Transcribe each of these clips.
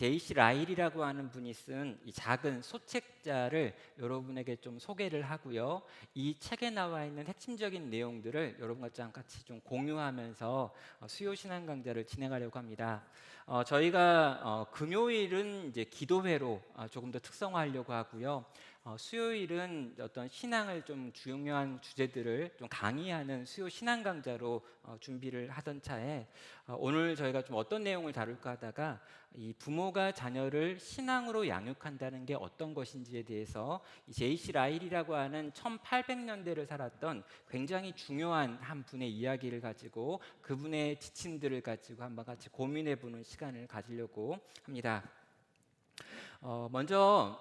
제이시 라일이라고 하는 분이 쓴 이 작은 소책자를 여러분에게 좀 소개를 하고요. 이 책에 나와 있는 핵심적인 내용들을 여러분과 같이 좀 공유하면서 수요 신앙 강좌를 진행하려고 합니다. 저희가 금요일은 이제 기도회로 조금 더 특성화하려고 하고요. 수요일은 어떤 신앙을 좀 중요한 주제들을 좀 강의하는 수요 신앙 강좌로 준비를 하던 차에 오늘 저희가 좀 어떤 내용을 다룰까 하다가 이 부모가 자녀를 신앙으로 양육한다는 게 어떤 것인지에 대해서 이 제이시 라일이라고 하는 1800년대를 살았던 굉장히 중요한 한 분의 이야기를 가지고 그분의 지침들을 가지고 한번 같이 고민해보는 시간을 가지려고 합니다. 먼저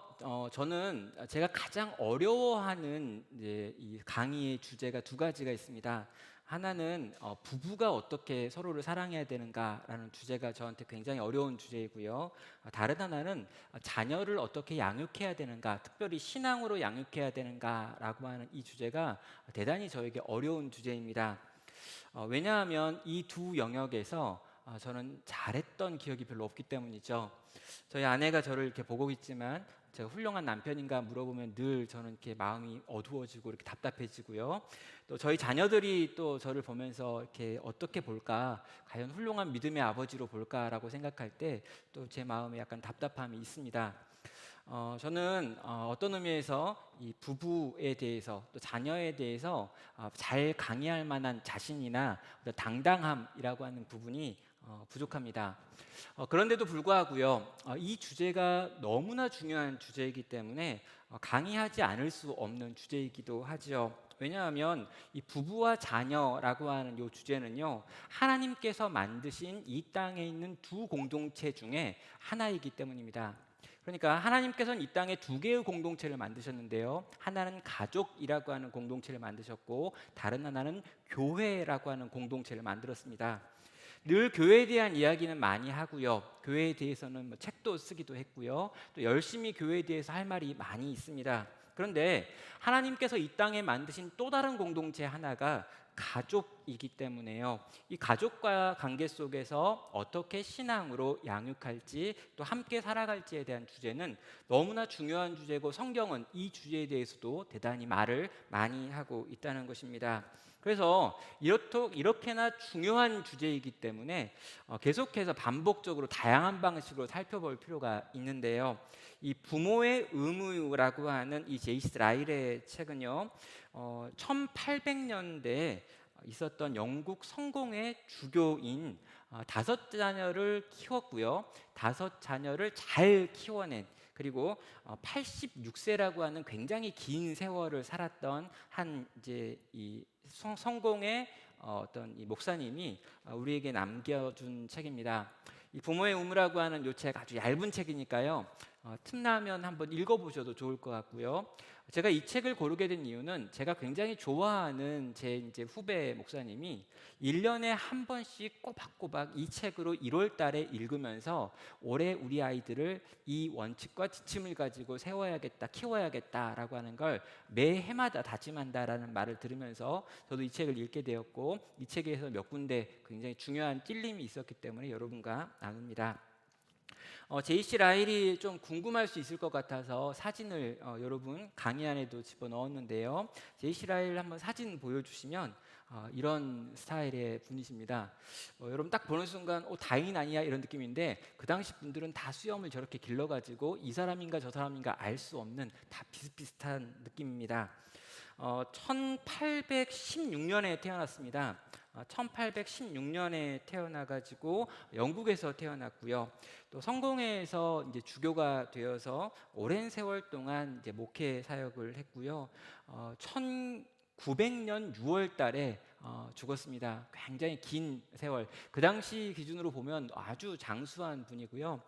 저는 제가 가장 어려워하는 이제 이 강의의 주제가 두 가지가 있습니다. 하나는 부부가 어떻게 서로를 사랑해야 되는가라는 주제가 저한테 굉장히 어려운 주제이고요. 다른 하나는 자녀를 어떻게 양육해야 되는가, 특별히 신앙으로 양육해야 되는가라고 하는 이 주제가 대단히 저에게 어려운 주제입니다. 왜냐하면 이 두 영역에서 저는 잘했던 기억이 별로 없기 때문이죠. 저희 아내가 저를 이렇게 보고 있지만 제가 훌륭한 남편인가 물어보면 늘 저는 이렇게 마음이 어두워지고 이렇게 답답해지고요. 또 저희 자녀들이 또 저를 보면서 이렇게 어떻게 볼까, 과연 훌륭한 믿음의 아버지로 볼까라고 생각할 때 또 제 마음에 약간 답답함이 있습니다. 저는 어떤 의미에서 이 부부에 대해서 또 자녀에 대해서 잘 강의할 만한 자신이나 어떤 당당함이라고 하는 부분이 부족합니다. 그런데도 불구하고요, 이 주제가 너무나 중요한 주제이기 때문에 강의하지 않을 수 없는 주제이기도 하죠. 왜냐하면 이 부부와 자녀라고 하는 이 주제는요, 하나님께서 만드신 이 땅에 있는 두 공동체 중에 하나이기 때문입니다. 그러니까 하나님께서는 이 땅에 두 개의 공동체를 만드셨는데요, 하나는 가족이라고 하는 공동체를 만드셨고 다른 하나는 교회라고 하는 공동체를 만들었습니다. 늘 교회에 대한 이야기는 많이 하고요, 교회에 대해서는 뭐 책도 쓰기도 했고요, 또 열심히 교회에 대해서 할 말이 많이 있습니다. 그런데 하나님께서 이 땅에 만드신 또 다른 공동체 하나가 가족이기 때문에요, 이 가족과 관계 속에서 어떻게 신앙으로 양육할지 또 함께 살아갈지에 대한 주제는 너무나 중요한 주제고, 성경은 이 주제에 대해서도 대단히 말을 많이 하고 있다는 것입니다. 그래서 이렇게나 중요한 주제이기 때문에 계속해서 반복적으로 다양한 방식으로 살펴볼 필요가 있는데요. 이 부모의 의무라고 하는 이 제이스 라일의 책은요, 1800년대에 있었던 영국 성공의 주교인 다섯 자녀를 키웠고요, 다섯 자녀를 잘 키워낸, 그리고 86세라고 하는 굉장히 긴 세월을 살았던 한 이제 이 성공의 어떤 이 목사님이 우리에게 남겨준 책입니다. 이 부모의 의무라고 하는 이 책 아주 얇은 책이니까요, 틈나면 한번 읽어보셔도 좋을 것 같고요. 제가 이 책을 고르게 된 이유는 제가 굉장히 좋아하는 제 이제 후배 목사님이 1년에 한 번씩 꼬박꼬박 이 책으로 1월 달에 읽으면서 올해 우리 아이들을 이 원칙과 지침을 가지고 세워야겠다, 키워야겠다라고 하는 걸 매 해마다 다짐한다라는 말을 들으면서 저도 이 책을 읽게 되었고, 이 책에서 몇 군데 굉장히 중요한 찔림이 있었기 때문에 여러분과 나눕니다. 제이씨 라일이 좀 궁금할 수 있을 것 같아서 사진을 여러분 강의 안에도 집어넣었는데요. 제이씨 라일 한번 사진 보여주시면 이런 스타일의 분이십니다. 여러분 딱 보는 순간 다인 아니야 이런 느낌인데, 그 당시 분들은 다 수염을 저렇게 길러가지고 이 사람인가 저 사람인가 알 수 없는 다 비슷비슷한 느낌입니다. 1816년에 태어났습니다. 1816년에 태어나가지고 영국에서 태어났고요. 또 성공회에서 이제 주교가 되어서 오랜 세월 동안 이제 목회 사역을 했고요. 1900년 6월달에 죽었습니다. 굉장히 긴 세월. 그 당시 기준으로 보면 아주 장수한 분이고요.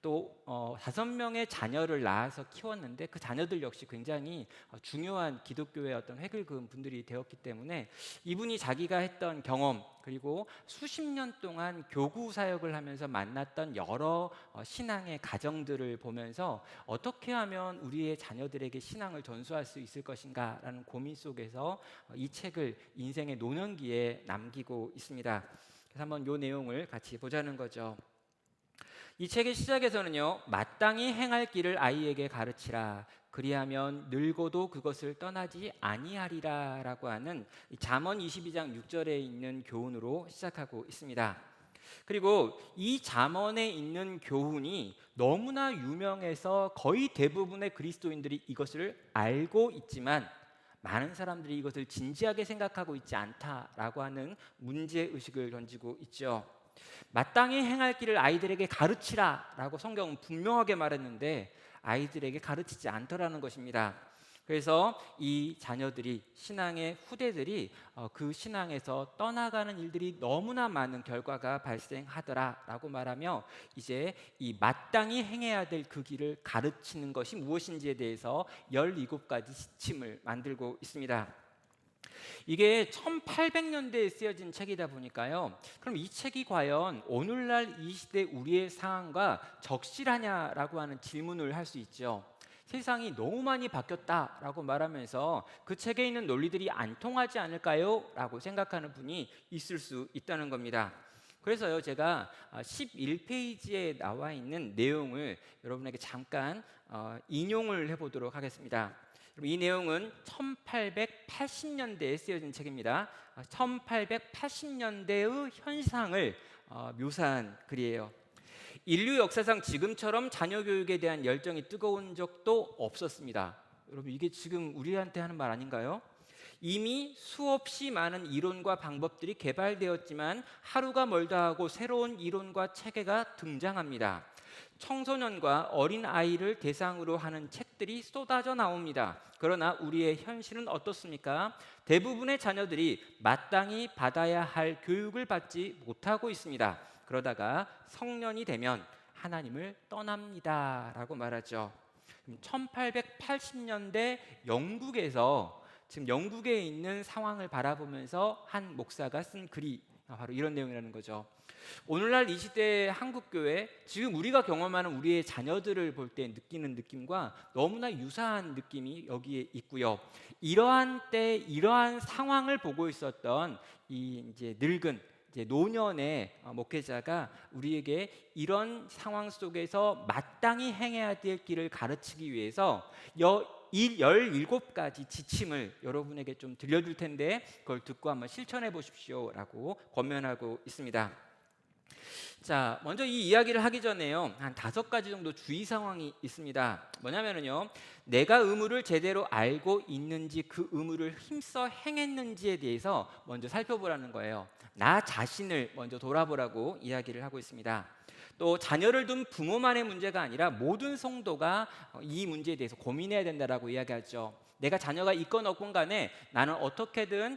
또 5명의 자녀를 낳아서 키웠는데 그 자녀들 역시 굉장히 중요한 기독교의 어떤 획을 그은 분들이 되었기 때문에 이분이 자기가 했던 경험, 그리고 수십 년 동안 교구 사역을 하면서 만났던 여러 신앙의 가정들을 보면서 어떻게 하면 우리의 자녀들에게 신앙을 전수할 수 있을 것인가라는 고민 속에서 이 책을 인생의 노년기에 남기고 있습니다. 그래서 한번 이 내용을 같이 보자는 거죠. 이 책의 시작에서는요, 마땅히 행할 길을 아이에게 가르치라. 그리하면 늙어도 그것을 떠나지 아니하리라라고 하는 이 잠언 22장 6절에 있는 교훈으로 시작하고 있습니다. 그리고 이 잠언에 있는 교훈이 너무나 유명해서 거의 대부분의 그리스도인들이 이것을 알고 있지만 많은 사람들이 이것을 진지하게 생각하고 있지 않다라고 하는 문제 의식을 던지고 있죠. 마땅히 행할 길을 아이들에게 가르치라라고 성경은 분명하게 말했는데 아이들에게 가르치지 않더라는 것입니다. 그래서 이 자녀들이 신앙의 후대들이 그 신앙에서 떠나가는 일들이 너무나 많은 결과가 발생하더라라고 말하며 이제 이 마땅히 행해야 될 그 길을 가르치는 것이 무엇인지에 대해서 17가지 지침을 만들고 있습니다. 이게 1800년대에 쓰여진 책이다 보니까요. 그럼 이 책이 과연 오늘날 이 시대 우리의 상황과 적실하냐라고 하는 질문을 할 수 있죠. 세상이 너무 많이 바뀌었다라고 말하면서 그 책에 있는 논리들이 안 통하지 않을까요? 라고 생각하는 분이 있을 수 있다는 겁니다. 그래서요, 제가 11페이지에 나와 있는 내용을 여러분에게 잠깐 인용을 해보도록 하겠습니다. 이 내용은 1880년대에 쓰여진 책입니다. 1880년대의 현상을 묘사한 글이에요. 인류 역사상 지금처럼 자녀 교육에 대한 열정이 뜨거운 적도 없었습니다. 여러분, 이게 지금 우리한테 하는 말 아닌가요? 이미 수없이 많은 이론과 방법들이 개발되었지만 하루가 멀다 하고 새로운 이론과 체계가 등장합니다. 청소년과 어린 아이를 대상으로 하는 책들이 쏟아져 나옵니다. 그러나 우리의 현실은 어떻습니까? 대부분의 자녀들이 마땅히 받아야 할 교육을 받지 못하고 있습니다. 그러다가 성년이 되면 하나님을 떠납니다라고 말하죠. 1880년대 영국에서 지금 영국에 있는 상황을 바라보면서 한 목사가 쓴 글이 바로 이런 내용이라는 거죠. 오늘날 이 시대의 한국교회, 지금 우리가 경험하는 우리의 자녀들을 볼 때 느끼는 느낌과 너무나 유사한 느낌이 여기에 있고요. 이러한 때 이러한 상황을 보고 있었던 이 이제 늙은 노년의 목회자가 우리에게 이런 상황 속에서 마땅히 행해야 될 길을 가르치기 위해서 17가지 지침을 여러분에게 좀 들려줄 텐데 그걸 듣고 한번 실천해 보십시오라고 권면하고 있습니다. 자, 먼저 이 이야기를 하기 전에요, 한 5가지 정도 주의 상황이 있습니다. 뭐냐면요, 내가 의무를 제대로 알고 있는지 그 의무를 힘써 행했는지에 대해서 먼저 살펴보라는 거예요. 나 자신을 먼저 돌아보라고 이야기를 하고 있습니다. 또 자녀를 둔 부모만의 문제가 아니라 모든 성도가 이 문제에 대해서 고민해야 된다라고 이야기하죠. 내가 자녀가 있건 없건 간에 나는 어떻게든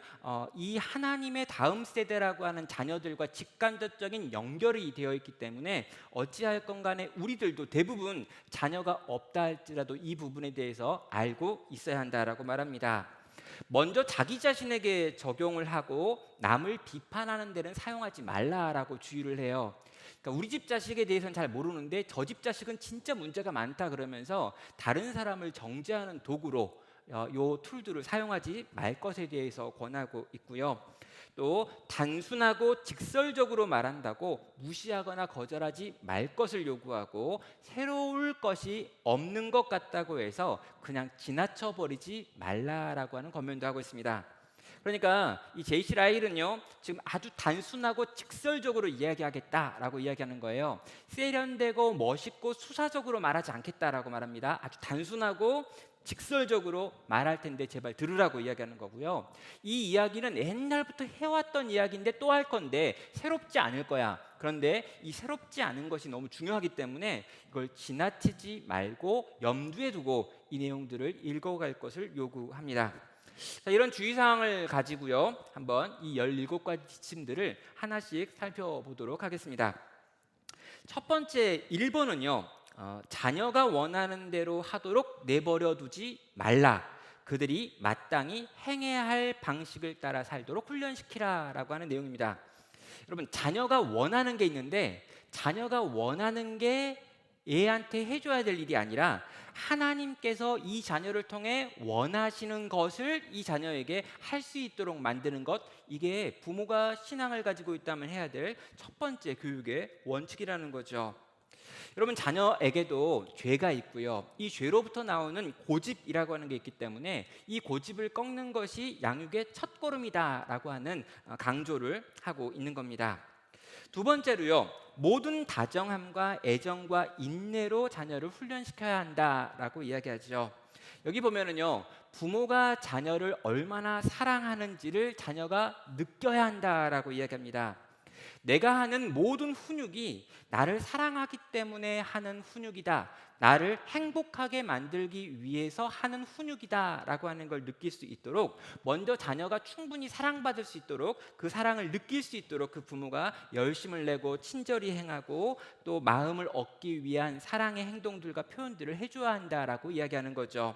이 하나님의 다음 세대라고 하는 자녀들과 직간접적인 연결이 되어 있기 때문에 어찌하였건 간에 우리들도 대부분 자녀가 없다 할지라도 이 부분에 대해서 알고 있어야 한다라고 말합니다. 먼저 자기 자신에게 적용을 하고 남을 비판하는 데는 사용하지 말라라고 주의를 해요. 그러니까 우리 집 자식에 대해서는 잘 모르는데 저 집 자식은 진짜 문제가 많다 그러면서 다른 사람을 정죄하는 도구로 요 툴들을 사용하지 말 것에 대해서 권하고 있고요. 또 단순하고 직설적으로 말한다고 무시하거나 거절하지 말 것을 요구하고 새로울 것이 없는 것 같다고 해서 그냥 지나쳐 버리지 말라라고 하는 권면도 하고 있습니다. 그러니까 이 제이시 라일은요, 지금 아주 단순하고 직설적으로 이야기하겠다라고 이야기하는 거예요. 세련되고 멋있고 수사적으로 말하지 않겠다라고 말합니다. 아주 단순하고 직설적으로 말할 텐데 제발 들으라고 이야기하는 거고요. 이 이야기는 옛날부터 해왔던 이야기인데 또 할 건데 새롭지 않을 거야. 그런데 이 새롭지 않은 것이 너무 중요하기 때문에 이걸 지나치지 말고 염두에 두고 이 내용들을 읽어갈 것을 요구합니다. 자, 이런 주의사항을 가지고요, 한번 이 17가지 지침들을 하나씩 살펴보도록 하겠습니다. 첫 번째 1번은요, 자녀가 원하는 대로 하도록 내버려 두지 말라. 그들이 마땅히 행해야 할 방식을 따라 살도록 훈련시키라 라고 하는 내용입니다. 여러분, 자녀가 원하는 게 있는데 자녀가 원하는 게 애한테 해줘야 될 일이 아니라 하나님께서 이 자녀를 통해 원하시는 것을 이 자녀에게 할 수 있도록 만드는 것, 이게 부모가 신앙을 가지고 있다면 해야 될 첫 번째 교육의 원칙이라는 거죠. 여러분, 자녀에게도 죄가 있고요. 이 죄로부터 나오는 고집이라고 하는 게 있기 때문에 이 고집을 꺾는 것이 양육의 첫걸음이다라고 하는 강조를 하고 있는 겁니다. 두 번째로요, 모든 다정함과 애정과 인내로 자녀를 훈련시켜야 한다라고 이야기하죠. 여기 보면은요, 부모가 자녀를 얼마나 사랑하는지를 자녀가 느껴야 한다라고 이야기합니다. 내가 하는 모든 훈육이 나를 사랑하기 때문에 하는 훈육이다, 나를 행복하게 만들기 위해서 하는 훈육이다라고 하는 걸 느낄 수 있도록, 먼저 자녀가 충분히 사랑받을 수 있도록, 그 사랑을 느낄 수 있도록 그 부모가 열심을 내고 친절히 행하고 또 마음을 얻기 위한 사랑의 행동들과 표현들을 해줘야 한다라고 이야기하는 거죠.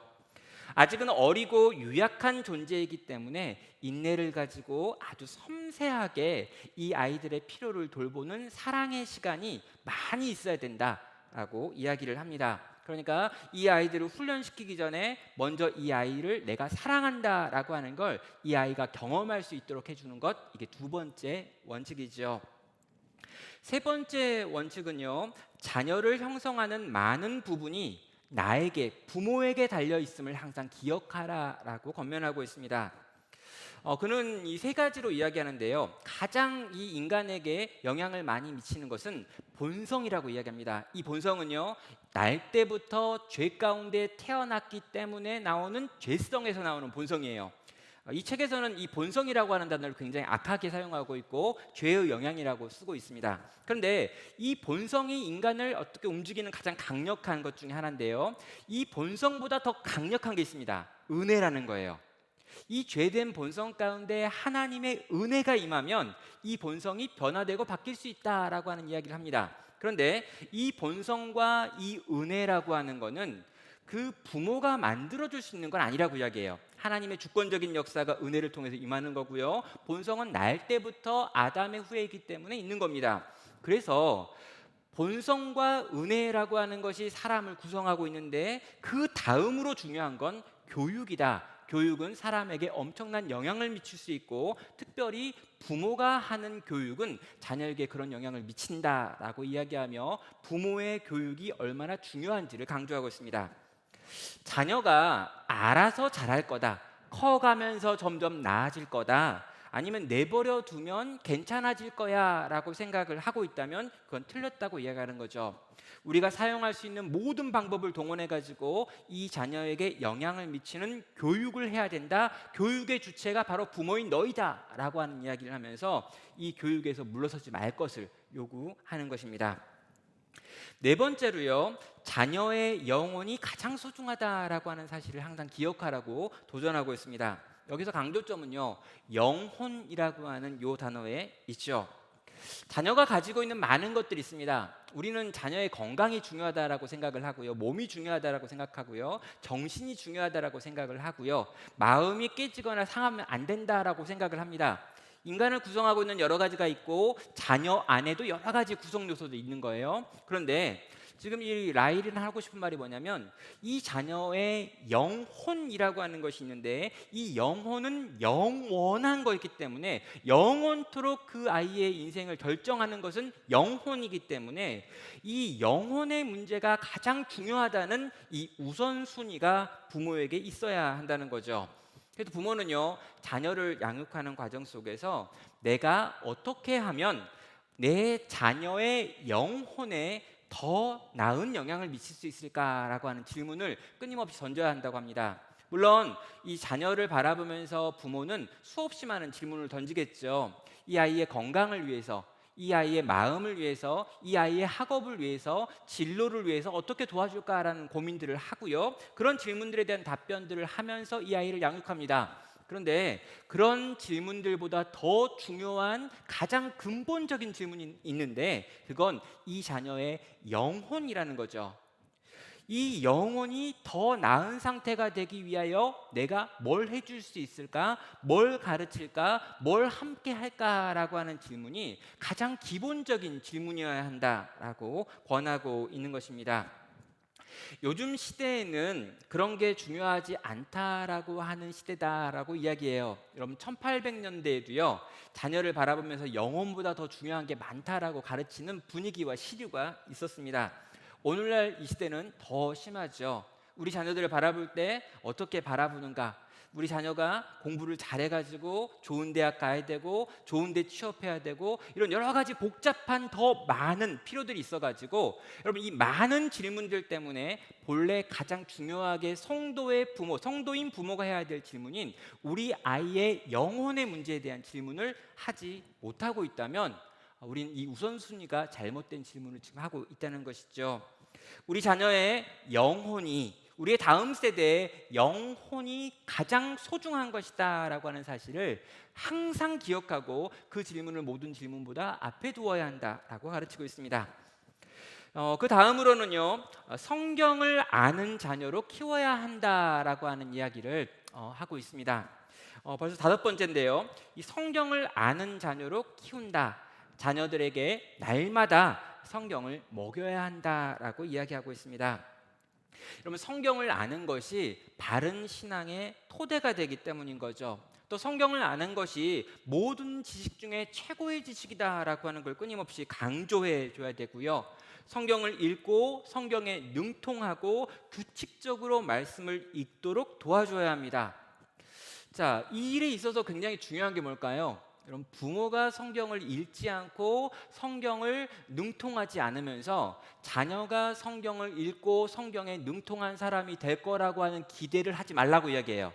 아직은 어리고 유약한 존재이기 때문에 인내를 가지고 아주 섬세하게 이 아이들의 필요를 돌보는 사랑의 시간이 많이 있어야 된다라고 이야기를 합니다. 그러니까 이 아이들을 훈련시키기 전에 먼저 이 아이를 내가 사랑한다라고 하는 걸 이 아이가 경험할 수 있도록 해주는 것, 이게 두 번째 원칙이죠. 세 번째 원칙은요, 자녀를 형성하는 많은 부분이 나에게, 부모에게 달려 있음을 항상 기억하라라고 권면하고 있습니다. 그는 이 세 가지로 이야기하는데요, 가장 이 인간에게 영향을 많이 미치는 것은 본성이라고 이야기합니다. 이 본성은요, 날 때부터 죄 가운데 태어났기 때문에 나오는 죄성에서 나오는 본성이에요. 이 책에서는 이 본성이라고 하는 단어를 굉장히 악하게 사용하고 있고 죄의 영향이라고 쓰고 있습니다. 그런데 이 본성이 인간을 어떻게 움직이는 가장 강력한 것 중에 하나인데요, 이 본성보다 더 강력한 게 있습니다. 은혜라는 거예요. 이 죄된 본성 가운데 하나님의 은혜가 임하면 이 본성이 변화되고 바뀔 수 있다라고 하는 이야기를 합니다. 그런데 이 본성과 이 은혜라고 하는 거는 그 부모가 만들어줄 수 있는 건 아니라고 이야기해요. 하나님의 주권적인 역사가 은혜를 통해서 임하는 거고요, 본성은 날 때부터 아담의 후예이기 때문에 있는 겁니다. 그래서 본성과 은혜라고 하는 것이 사람을 구성하고 있는데 그 다음으로 중요한 건 교육이다. 교육은 사람에게 엄청난 영향을 미칠 수 있고, 특별히 부모가 하는 교육은 자녀에게 그런 영향을 미친다라고 이야기하며 부모의 교육이 얼마나 중요한지를 강조하고 있습니다. 자녀가 알아서 잘할 거다, 커가면서 점점 나아질 거다, 아니면 내버려 두면 괜찮아질 거야 라고 생각을 하고 있다면 그건 틀렸다고 이야기하는 거죠. 우리가 사용할 수 있는 모든 방법을 동원해 가지고 이 자녀에게 영향을 미치는 교육을 해야 된다, 교육의 주체가 바로 부모인 너희다 라고 하는 이야기를 하면서 이 교육에서 물러서지 말 것을 요구하는 것입니다. 네 번째로요, 자녀의 영혼이 가장 소중하다라고 하는 사실을 항상 기억하라고 도전하고 있습니다. 여기서 강조점은요, 영혼이라고 하는 요 단어에 있죠. 자녀가 가지고 있는 많은 것들이 있습니다. 우리는 자녀의 건강이 중요하다라고 생각을 하고요, 몸이 중요하다라고 생각하고요, 정신이 중요하다라고 생각을 하고요, 마음이 깨지거나 상하면 안 된다라고 생각을 합니다. 인간을 구성하고 있는 여러 가지가 있고 자녀 안에도 여러 가지 구성 요소도 있는 거예요. 그런데 지금 이 라일은 하고 싶은 말이 뭐냐면, 이 자녀의 영혼이라고 하는 것이 있는데 이 영혼은 영원한 거있기 때문에 영원토록 그 아이의 인생을 결정하는 것은 영혼이기 때문에 이 영혼의 문제가 가장 중요하다는 이 우선순위가 부모에게 있어야 한다는 거죠. 그래서 부모는요, 자녀를 양육하는 과정 속에서 내가 어떻게 하면 내 자녀의 영혼에 더 나은 영향을 미칠 수 있을까라고 하는 질문을 끊임없이 던져야 한다고 합니다. 물론 이 자녀를 바라보면서 부모는 수없이 많은 질문을 던지겠죠. 이 아이의 건강을 위해서, 이 아이의 마음을 위해서, 이 아이의 학업을 위해서, 진로를 위해서 어떻게 도와줄까라는 고민들을 하고요, 그런 질문들에 대한 답변들을 하면서 이 아이를 양육합니다. 그런데 그런 질문들보다 더 중요한 가장 근본적인 질문이 있는데 그건 이 자녀의 영혼이라는 거죠. 이 영혼이 더 나은 상태가 되기 위하여 내가 뭘 해줄 수 있을까? 뭘 가르칠까? 뭘 함께 할까라고 하는 질문이 가장 기본적인 질문이어야 한다라고 권하고 있는 것입니다. 요즘 시대에는 그런 게 중요하지 않다라고 하는 시대다라고 이야기해요. 여러분, 1800년대에도요 자녀를 바라보면서 영혼보다 더 중요한 게 많다라고 가르치는 분위기와 시류가 있었습니다. 오늘날 이 시대는 더 심하죠. 우리 자녀들을 바라볼 때 어떻게 바라보는가? 우리 자녀가 공부를 잘해가지고 좋은 대학 가야 되고 좋은 데 취업해야 되고 이런 여러 가지 복잡한 더 많은 필요들이 있어가지고 여러분 이 많은 질문들 때문에 본래 가장 중요하게 성도인 부모가 해야 될 질문인 우리 아이의 영혼의 문제에 대한 질문을 하지 못하고 있다면 우린 이 우선순위가 잘못된 질문을 지금 하고 있다는 것이죠. 우리 자녀의 영혼이 우리의 다음 세대의 영혼이 가장 소중한 것이다 라고 하는 사실을 항상 기억하고 그 질문을 모든 질문보다 앞에 두어야 한다라고 가르치고 있습니다. 그 다음으로는요, 성경을 아는 자녀로 키워야 한다라고 하는 이야기를 하고 있습니다. 벌써 5번째인데요, 이 성경을 아는 자녀로 키운다. 자녀들에게 날마다 성경을 먹여야 한다라고 이야기하고 있습니다. 여러분 성경을 아는 것이 바른 신앙의 토대가 되기 때문인 거죠. 또 성경을 아는 것이 모든 지식 중에 최고의 지식이다라고 하는 걸 끊임없이 강조해 줘야 되고요. 성경을 읽고 성경에 능통하고 규칙적으로 말씀을 읽도록 도와줘야 합니다. 자, 이 일에 있어서 굉장히 중요한 게 뭘까요? 여러분 부모가 성경을 읽지 않고 성경을 능통하지 않으면서 자녀가 성경을 읽고 성경에 능통한 사람이 될 거라고 하는 기대를 하지 말라고 이야기해요.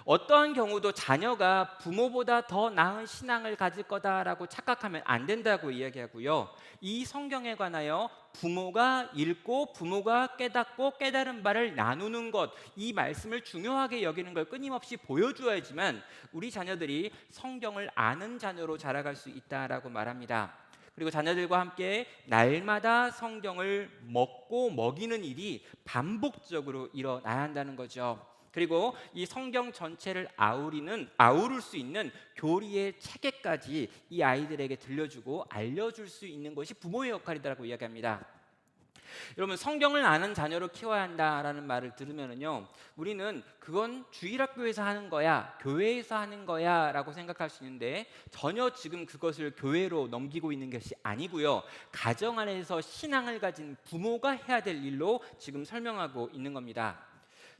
어떠한 경우도 자녀가 부모보다 더 나은 신앙을 가질 거다라고 착각하면 안 된다고 이야기하고요. 이 성경에 관하여 부모가 읽고 부모가 깨닫고 깨달은 바를 나누는 것, 이 말씀을 중요하게 여기는 걸 끊임없이 보여주어야지만 우리 자녀들이 성경을 아는 자녀로 자라갈 수 있다라고 말합니다. 그리고 자녀들과 함께 날마다 성경을 먹고 먹이는 일이 반복적으로 일어나야 한다는 거죠. 그리고 이 성경 전체를 아우를 수 있는 교리의 체계까지 이 아이들에게 들려주고 알려줄 수 있는 것이 부모의 역할이라고 이야기합니다. 여러분 성경을 아는 자녀로 키워야 한다라는 말을 들으면요, 우리는 그건 주일학교에서 하는 거야, 교회에서 하는 거야 라고 생각할 수 있는데 전혀 지금 그것을 교회로 넘기고 있는 것이 아니고요, 가정 안에서 신앙을 가진 부모가 해야 될 일로 지금 설명하고 있는 겁니다.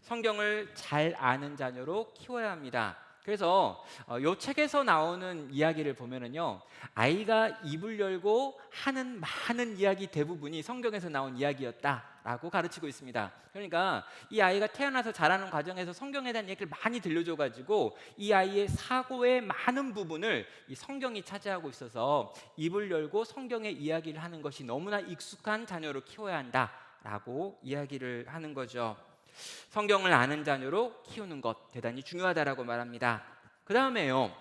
성경을 잘 아는 자녀로 키워야 합니다. 그래서 이 책에서 나오는 이야기를 보면은요, 아이가 입을 열고 하는 많은 이야기 대부분이 성경에서 나온 이야기였다라고 가르치고 있습니다. 그러니까 이 아이가 태어나서 자라는 과정에서 성경에 대한 얘기를 많이 들려줘가지고 이 아이의 사고의 많은 부분을 이 성경이 차지하고 있어서 입을 열고 성경의 이야기를 하는 것이 너무나 익숙한 자녀로 키워야 한다라고 이야기를 하는 거죠. 성경을 아는 자녀로 키우는 것 대단히 중요하다라고 말합니다. 그 다음에요,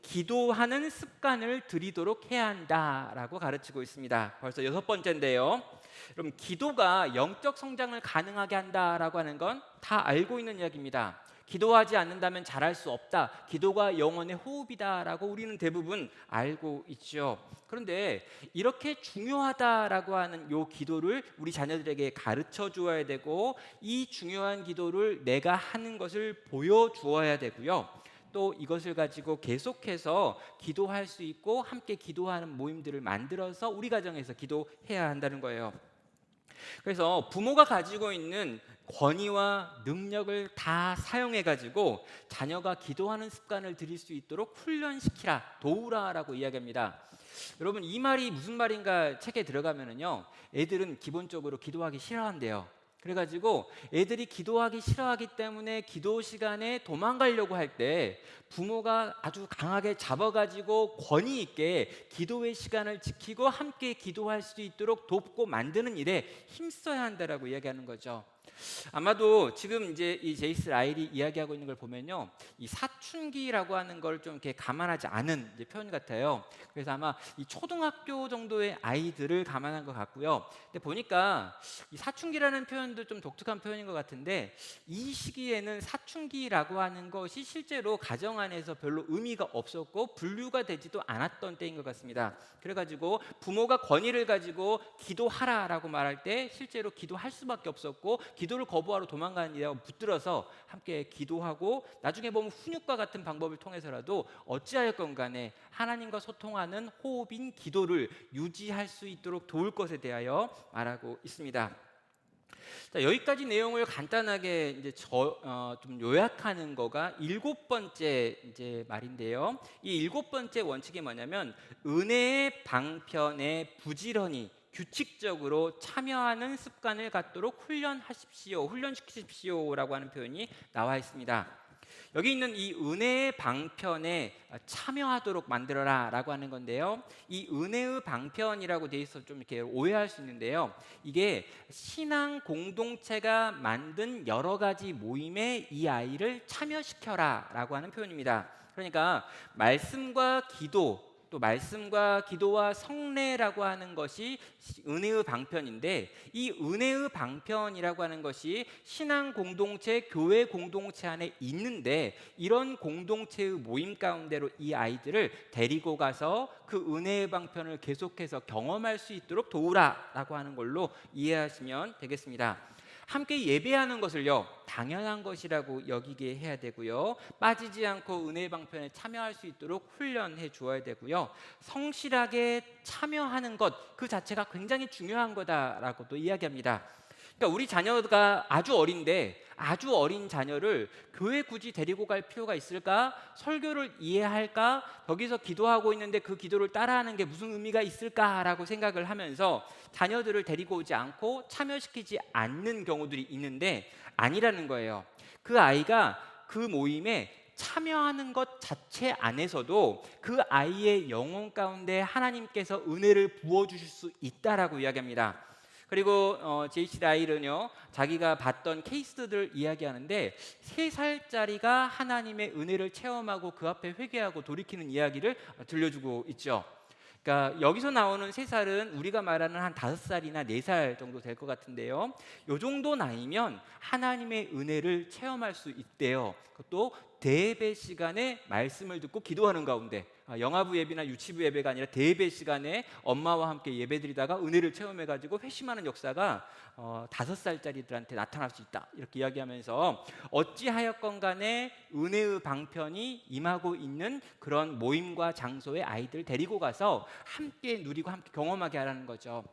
기도하는 습관을 들이도록 해야 한다라고 가르치고 있습니다. 벌써 6번째인데요, 여러분 기도가 영적 성장을 가능하게 한다라고 하는 건 다 알고 있는 이야기입니다. 기도하지 않는다면 잘할 수 없다, 기도가 영혼의 호흡이다라고 우리는 대부분 알고 있죠. 그런데 이렇게 중요하다라고 하는 이 기도를 우리 자녀들에게 가르쳐 주어야 되고, 이 중요한 기도를 내가 하는 것을 보여주어야 되고요, 또 이것을 가지고 계속해서 기도할 수 있고 함께 기도하는 모임들을 만들어서 우리 가정에서 기도해야 한다는 거예요. 그래서 부모가 가지고 있는 권위와 능력을 다 사용해 가지고 자녀가 기도하는 습관을 들일 수 있도록 훈련시키라, 도우라라고 이야기합니다. 여러분 이 말이 무슨 말인가 책에 들어가면은요, 애들은 기본적으로 기도하기 싫어한대요. 그래가지고 애들이 기도하기 싫어하기 때문에 기도 시간에 도망가려고 할 때 부모가 아주 강하게 잡아가지고 권위 있게 기도의 시간을 지키고 함께 기도할 수 있도록 돕고 만드는 일에 힘써야 한다라고 이야기하는 거죠. 아마도 지금 이제 이 제이스 라일이 이야기하고 있는 걸 보면요, 이 사춘기라고 하는 걸 좀 이렇게 감안하지 않은 이제 표현 같아요. 그래서 아마 이 초등학교 정도의 아이들을 감안한 것 같고요. 근데 보니까 이 사춘기라는 표현도 좀 독특한 표현인 것 같은데, 이 시기에는 사춘기라고 하는 것이 실제로 가정 안에서 별로 의미가 없었고 분류가 되지도 않았던 때인 것 같습니다. 그래가지고 부모가 권위를 가지고 기도하라라고 말할 때 실제로 기도할 수밖에 없었고, 기도를 거부하러 도망가는 일하고 붙들어서 함께 기도하고 나중에 보면 훈육과 같은 방법을 통해서라도 어찌하였건 간에 하나님과 소통하는 호흡인 기도를 유지할 수 있도록 도울 것에 대하여 말하고 있습니다. 자, 여기까지 내용을 간단하게 이제 좀 요약하는 거가 일곱 번째 이제 말인데요. 이 일곱 번째 원칙이 뭐냐면 은혜의 방편에 부지런히 규칙적으로 참여하는 습관을 갖도록 훈련시키십시오라고 하는 표현이 나와 있습니다. 여기 있는 이 은혜의 방편에 참여하도록 만들어라라고 하는 건데요. 이 은혜의 방편이라고 돼 있어 좀 이렇게 오해할 수 있는데요. 이게 신앙 공동체가 만든 여러 가지 모임에 이 아이를 참여시켜라라고 하는 표현입니다. 그러니까 말씀과 기도, 또 말씀과 기도와 성례라고 하는 것이 은혜의 방편인데, 이 은혜의 방편이라고 하는 것이 신앙 공동체, 교회 공동체 안에 있는데, 이런 공동체의 모임 가운데로 이 아이들을 데리고 가서 그 은혜의 방편을 계속해서 경험할 수 있도록 도우라라고 하는 걸로 이해하시면 되겠습니다. 함께 예배하는 것을요, 당연한 것이라고 여기게 해야 되고요, 빠지지 않고 은혜의 방편에 참여할 수 있도록 훈련해 주어야 되고요, 성실하게 참여하는 것 그 자체가 굉장히 중요한 거다라고도 이야기합니다. 그러니까 우리 자녀가 아주 어린데 아주 어린 자녀를 교회 굳이 데리고 갈 필요가 있을까? 설교를 이해할까? 거기서 기도하고 있는데 그 기도를 따라하는 게 무슨 의미가 있을까라고 생각을 하면서 자녀들을 데리고 오지 않고 참여시키지 않는 경우들이 있는데, 아니라는 거예요. 그 아이가 그 모임에 참여하는 것 자체 안에서도 그 아이의 영혼 가운데 하나님께서 은혜를 부어주실 수 있다라고 이야기합니다. 그리고 제이씨 라일은요, 자기가 봤던 케이스들 이야기하는데 3살짜리가 하나님의 은혜를 체험하고 그 앞에 회개하고 돌이키는 이야기를 들려주고 있죠. 그러니까 여기서 나오는 3살은 우리가 말하는 한 5살이나 4살 정도 될 것 같은데요, 요 정도 나이면 하나님의 은혜를 체험할 수 있대요. 그것도 대예배 시간에 말씀을 듣고 기도하는 가운데, 영아부 예배나 유치부 예배가 아니라 대예배 시간에 엄마와 함께 예배드리다가 은혜를 체험해가지고 회심하는 역사가 5살짜리들한테 나타날 수 있다, 이렇게 이야기하면서 어찌하였건 간에 은혜의 방편이 임하고 있는 그런 모임과 장소에 아이들 데리고 가서 함께 누리고 함께 경험하게 하라는 거죠.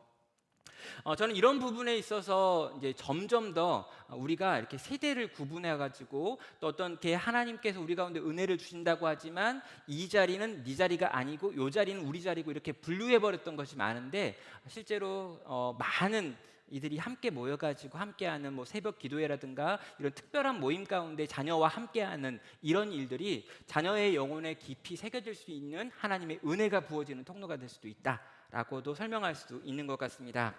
저는 이런 부분에 있어서 이제 점점 더 우리가 이렇게 세대를 구분해 가지고, 또 어떤 게 하나님께서 우리 가운데 은혜를 주신다고 하지만 이 자리는 네 자리가 아니고 이 자리는 우리 자리고 이렇게 분류해 버렸던 것이 많은데, 실제로 많은 이들이 함께 모여가지고 함께하는 뭐 새벽 기도회라든가 이런 특별한 모임 가운데 자녀와 함께하는 이런 일들이 자녀의 영혼에 깊이 새겨질 수 있는 하나님의 은혜가 부어지는 통로가 될 수도 있다라고도 설명할 수도 있는 것 같습니다.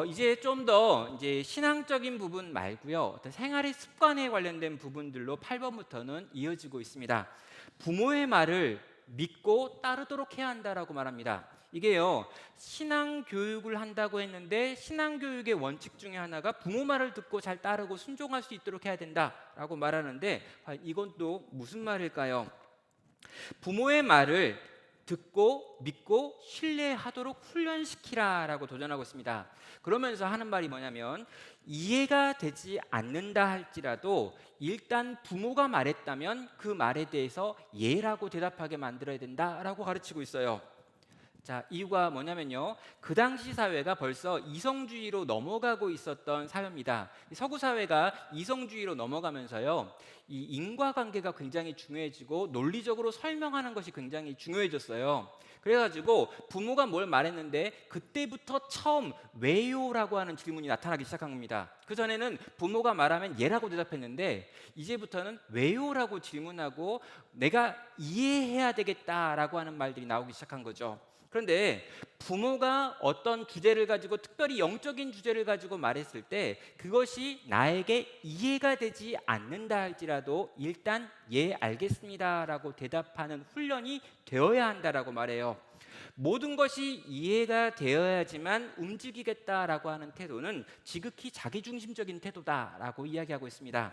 이제 좀 더 이제 신앙적인 부분 말고요, 어떤 생활의 습관에 관련된 부분들로 8번부터는 이어지고 있습니다. 부모의 말을 믿고 따르도록 해야 한다라고 말합니다. 이게요, 신앙 교육을 한다고 했는데 신앙 교육의 원칙 중에 하나가 부모 말을 듣고 잘 따르고 순종할 수 있도록 해야 된다라고 말하는데, 이건 또 무슨 말일까요? 부모의 말을 듣고 믿고 신뢰하도록 훈련시키라라고 도전하고 있습니다. 그러면서 하는 말이 뭐냐면, 이해가 되지 않는다 할지라도 일단 부모가 말했다면 그 말에 대해서 예라고 대답하게 만들어야 된다라고 가르치고 있어요. 자, 이유가 뭐냐면요, 그 당시 사회가 벌써 이성주의로 넘어가고 있었던 사회입니다. 서구 사회가 이성주의로 넘어가면서요, 이 인과관계가 굉장히 중요해지고 논리적으로 설명하는 것이 굉장히 중요해졌어요. 그래가지고 부모가 뭘 말했는데 그때부터 처음 왜요라고 하는 질문이 나타나기 시작한 겁니다. 그전에는 부모가 말하면 예라고 대답했는데 이제부터는 왜요라고 질문하고 내가 이해해야 되겠다라고 하는 말들이 나오기 시작한 거죠. 그런데 부모가 어떤 주제를 가지고, 특별히 영적인 주제를 가지고 말했을 때 그것이 나에게 이해가 되지 않는다 할지라도 일단 예, 알겠습니다라고 대답하는 훈련이 되어야 한다라고 말해요. 모든 것이 이해가 되어야지만 움직이겠다라고 하는 태도는 지극히 자기중심적인 태도다라고 이야기하고 있습니다.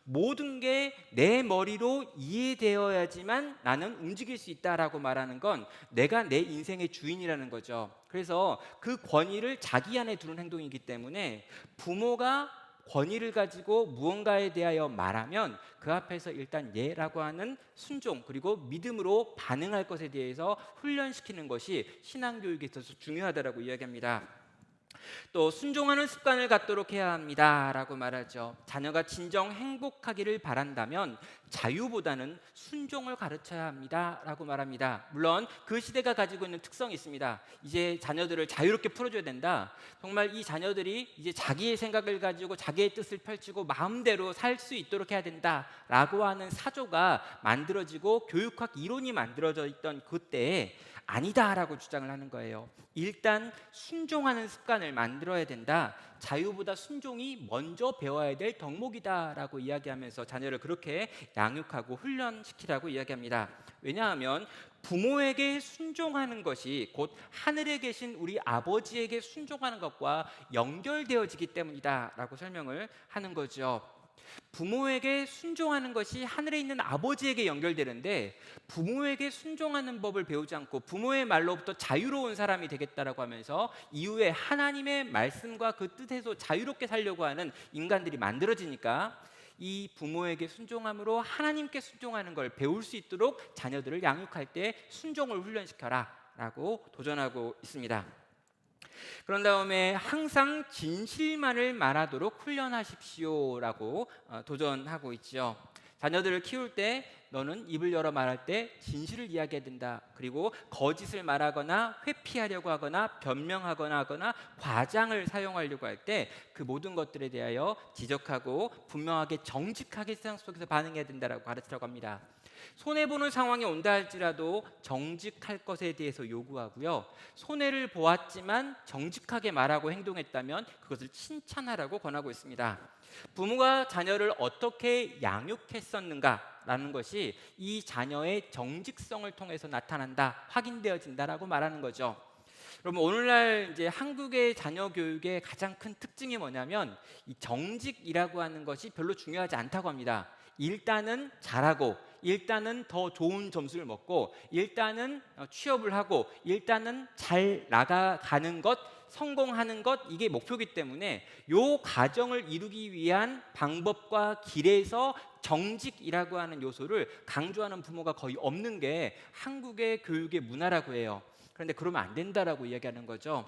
모든 게 내 머리로 이해되어야지만 나는 움직일 수 있다라고 말하는 건 내가 내 인생의 주인이라는 거죠. 그래서 그 권위를 자기 안에 두는 행동이기 때문에 부모가 권위를 가지고 무언가에 대하여 말하면 그 앞에서 일단 예라고 하는 순종, 그리고 믿음으로 반응할 것에 대해서 훈련시키는 것이 신앙교육에 있어서 중요하다라고 이야기합니다. 또 순종하는 습관을 갖도록 해야 합니다라고 말하죠. 자녀가 진정 행복하기를 바란다면 자유보다는 순종을 가르쳐야 합니다라고 말합니다. 물론 그 시대가 가지고 있는 특성이 있습니다. 이제 자녀들을 자유롭게 풀어줘야 된다. 정말 이 자녀들이 이제 자기의 생각을 가지고 자기의 뜻을 펼치고 마음대로 살 수 있도록 해야 된다라고 하는 사조가 만들어지고 교육학 이론이 만들어져 있던 그때에 아니다라고 주장을 하는 거예요. 일단 순종하는 습관을 만들어야 된다. 자유보다 순종이 먼저 배워야 될 덕목이다라고 이야기하면서 자녀를 그렇게 양육하고 훈련시키라고 이야기합니다. 왜냐하면 부모에게 순종하는 것이 곧 하늘에 계신 우리 아버지에게 순종하는 것과 연결되어지기 때문이다라고 설명을 하는 거죠. 부모에게 순종하는 것이 하늘에 있는 아버지에게 연결되는데, 부모에게 순종하는 법을 배우지 않고 부모의 말로부터 자유로운 사람이 되겠다라고 하면서 이후에 하나님의 말씀과 그 뜻에서 자유롭게 살려고 하는 인간들이 만들어지니까, 이 부모에게 순종함으로 하나님께 순종하는 걸 배울 수 있도록 자녀들을 양육할 때 순종을 훈련시켜라 라고 도전하고 있습니다. 그런 다음에 항상 진실만을 말하도록 훈련하십시오라고 도전하고 있죠. 자녀들을 키울 때 너는 입을 열어 말할 때 진실을 이야기해야 된다. 그리고 거짓을 말하거나 회피하려고 하거나 변명하거나 과장을 사용하려고 할 때 그 모든 것들에 대하여 지적하고 분명하게 정직하게 세상 속에서 반응해야 된다라고 가르치라고 합니다. 손해보는 상황이 온다 할지라도 정직할 것에 대해서 요구하고요. 손해를 보았지만 정직하게 말하고 행동했다면 그것을 칭찬하라고 권하고 있습니다. 부모가 자녀를 어떻게 양육했었는가라는 것이 이 자녀의 정직성을 통해서 나타난다, 확인되어진다라고 말하는 거죠. 그러면 오늘날 이제 한국의 자녀 교육의 가장 큰 특징이 뭐냐면 이 정직이라고 하는 것이 별로 중요하지 않다고 합니다. 일단은 잘하고, 일단은 더 좋은 점수를 먹고, 일단은 취업을 하고, 일단은 잘 나가가는 것, 성공하는 것, 이게 목표이기 때문에 이 과정을 이루기 위한 방법과 길에서 정직이라고 하는 요소를 강조하는 부모가 거의 없는 게 한국의 교육의 문화라고 해요. 그런데 그러면 안 된다라고 이야기하는 거죠.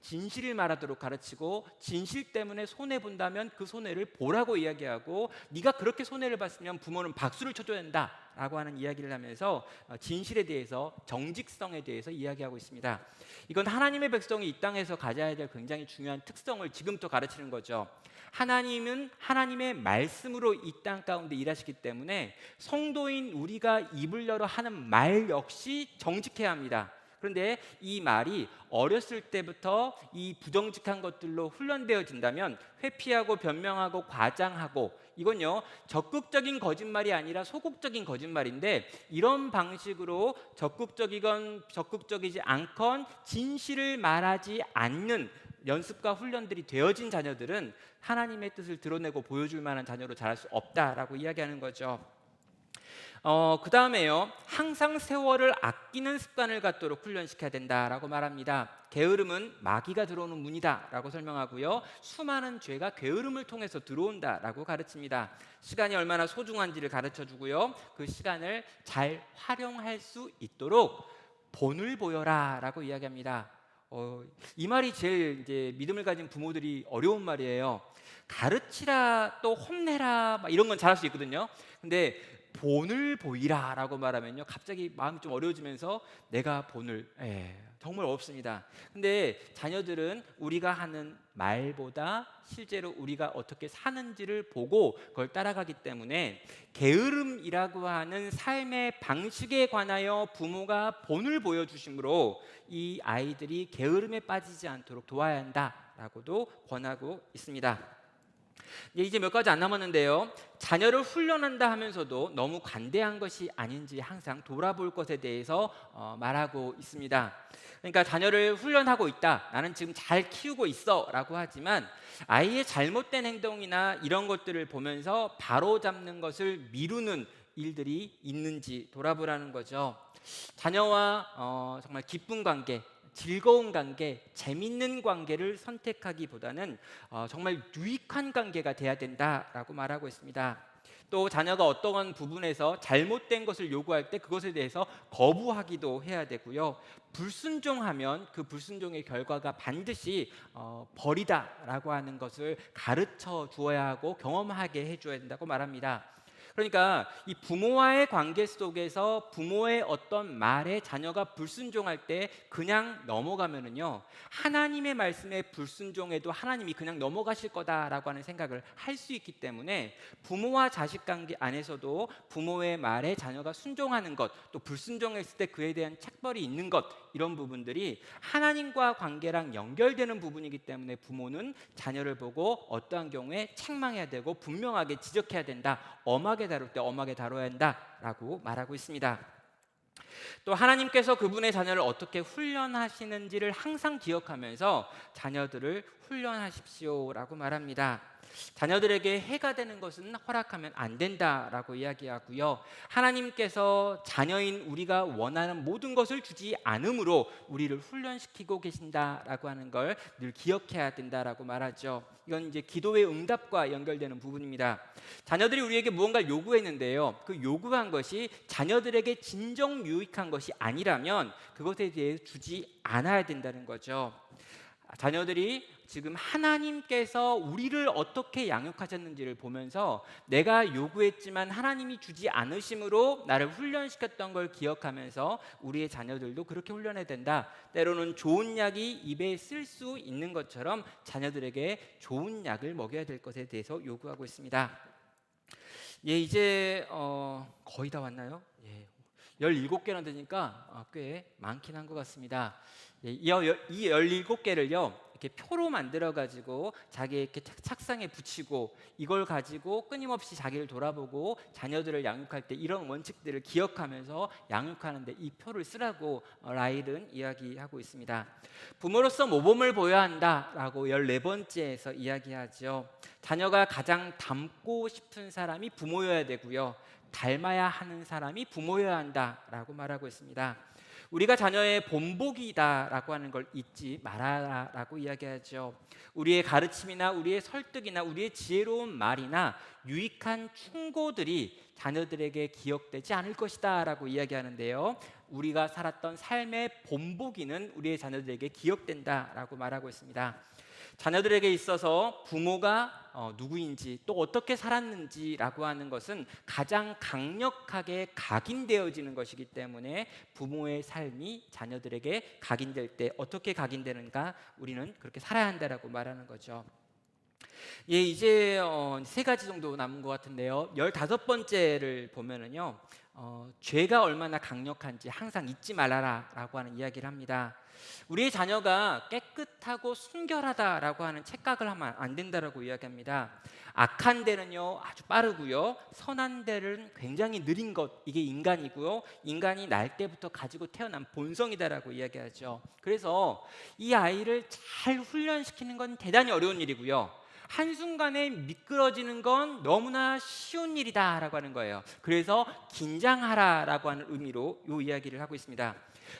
진실을 말하도록 가르치고, 진실 때문에 손해 본다면 그 손해를 보라고 이야기하고, 네가 그렇게 손해를 봤으면 부모는 박수를 쳐줘야 된다라고 하는 이야기를 하면서 진실에 대해서, 정직성에 대해서 이야기하고 있습니다. 이건 하나님의 백성이 이 땅에서 가져야 될 굉장히 중요한 특성을 지금부터 가르치는 거죠. 하나님은 하나님의 말씀으로 이 땅 가운데 일하시기 때문에 성도인 우리가 입을 열어 하는 말 역시 정직해야 합니다. 그런데 이 말이 어렸을 때부터 이 부정직한 것들로 훈련되어진다면 회피하고 변명하고 과장하고, 이건요 적극적인 거짓말이 아니라 소극적인 거짓말인데, 이런 방식으로 적극적이지 않건 진실을 말하지 않는 연습과 훈련들이 되어진 자녀들은 하나님의 뜻을 드러내고 보여줄 만한 자녀로 자랄 수 없다라고 이야기하는 거죠. 그 다음에요, 항상 세월을 아끼는 습관을 갖도록 훈련시켜야 된다라고 말합니다. 게으름은 마귀가 들어오는 문이다라고 설명하고요, 수많은 죄가 게으름을 통해서 들어온다라고 가르칩니다. 시간이 얼마나 소중한지를 가르쳐주고요, 그 시간을 잘 활용할 수 있도록 본을 보여라라고 이야기합니다. 이 말이 제일 이제 믿음을 가진 부모들이 어려운 말이에요. 가르치라 또 혼내라 이런 건 잘할 수 있거든요. 근데 본을 보이라라고 말하면요, 갑자기 마음이 좀 어려워지면서 내가 본을, 정말 어렵습니다. 근데 자녀들은 우리가 하는 말보다 실제로 우리가 어떻게 사는지를 보고 그걸 따라가기 때문에 게으름이라고 하는 삶의 방식에 관하여 부모가 본을 보여주심으로 이 아이들이 게으름에 빠지지 않도록 도와야 한다라고도 권하고 있습니다. 이제 몇 가지 안 남았는데요, 자녀를 훈련한다 하면서도 너무 관대한 것이 아닌지 항상 돌아볼 것에 대해서 말하고 있습니다. 그러니까 자녀를 훈련하고 있다, 나는 지금 잘 키우고 있어 라고 하지만 아이의 잘못된 행동이나 이런 것들을 보면서 바로잡는 것을 미루는 일들이 있는지 돌아보라는 거죠. 자녀와 정말 기쁜 관계, 즐거운 관계, 재밌는 관계를 선택하기보다는 정말 유익한 관계가 돼야 된다라고 말하고 있습니다. 또 자녀가 어떠한 부분에서 잘못된 것을 요구할 때 그것에 대해서 거부하기도 해야 되고요. 불순종하면 그 불순종의 결과가 반드시 벌이다라고 하는 것을 가르쳐 주어야 하고 경험하게 해줘야 된다고 말합니다. 그러니까 이 부모와의 관계 속에서 부모의 어떤 말에 자녀가 불순종할 때 그냥 넘어가면은요, 하나님의 말씀에 불순종해도 하나님이 그냥 넘어가실 거다라고 하는 생각을 할 수 있기 때문에 부모와 자식 관계 안에서도 부모의 말에 자녀가 순종하는 것, 또 불순종했을 때 그에 대한 책벌이 있는 것, 이런 부분들이 하나님과 관계랑 연결되는 부분이기 때문에 부모는 자녀를 보고 어떠한 경우에 책망해야 되고 분명하게 지적해야 된다, 엄하게 다룰 때 엄하게 다뤄야 한다라고 말하고 있습니다. 또 하나님께서 그분의 자녀를 어떻게 훈련하시는지를 항상 기억하면서 자녀들을 훈련하십시오라고 말합니다. 자녀들에게 해가 되는 것은 허락하면 안 된다라고 이야기하고요. 하나님께서 자녀인 우리가 원하는 모든 것을 주지 않으므로 우리를 훈련시키고 계신다라고 하는 걸 늘 기억해야 된다라고 말하죠. 이건 이제 기도의 응답과 연결되는 부분입니다. 자녀들이 우리에게 무언가를 요구했는데요, 그 요구한 것이 자녀들에게 진정 유익한 것이 아니라면 그것에 대해 주지 않아야 된다는 거죠. 자녀들이 지금 하나님께서 우리를 어떻게 양육하셨는지를 보면서 내가 요구했지만 하나님이 주지 않으심으로 나를 훈련시켰던 걸 기억하면서 우리의 자녀들도 그렇게 훈련해야 된다. 때로는 좋은 약이 입에 쓸 수 있는 것처럼 자녀들에게 좋은 약을 먹여야 될 것에 대해서 요구하고 있습니다. 예, 이제 거의 다 왔나요? 예, 17개나 되니까 꽤 많긴 한 것 같습니다. 예, 이 17개를요 이렇게 표로 만들어 가지고 자기 이렇게 책상에 붙이고 이걸 가지고 끊임없이 자기를 돌아보고 자녀들을 양육할 때 이런 원칙들을 기억하면서 양육하는데 이 표를 쓰라고 라일은 이야기하고 있습니다. 부모로서 모범을 보여야 한다라고 14번째에서 이야기하죠. 자녀가 가장 닮고 싶은 사람이 부모여야 되고요, 닮아야 하는 사람이 부모여야 한다라고 말하고 있습니다. 우리가 자녀의 본보기다라고 하는 걸 잊지 말아라라고 이야기하죠. 우리의 가르침이나 우리의 설득이나 우리의 지혜로운 말이나 유익한 충고들이 자녀들에게 기억되지 않을 것이다라고 이야기하는데요, 우리가 살았던 삶의 본보기는 우리의 자녀들에게 기억된다라고 말하고 있습니다. 자녀들에게 있어서 부모가 누구인지 또 어떻게 살았는지라고 하는 것은 가장 강력하게 각인되어지는 것이기 때문에 부모의 삶이 자녀들에게 각인될 때 어떻게 각인되는가, 우리는 그렇게 살아야 한다라고 말하는 거죠. 예, 이제 3가지 정도 남은 것 같은데요, 15번째를 보면은요, 죄가 얼마나 강력한지 항상 잊지 말아라라고 하는 이야기를 합니다. 우리의 자녀가 깨끗하고 순결하다라고 하는 착각을 하면 안 된다라고 이야기합니다. 악한 데는요 아주 빠르고요, 선한 데는 굉장히 느린 것, 이게 인간이고요, 인간이 날 때부터 가지고 태어난 본성이다라고 이야기하죠. 그래서 이 아이를 잘 훈련시키는 건 대단히 어려운 일이고요, 한순간에 미끄러지는 건 너무나 쉬운 일이다라고 하는 거예요. 그래서 긴장하라라고 하는 의미로 이 이야기를 하고 있습니다.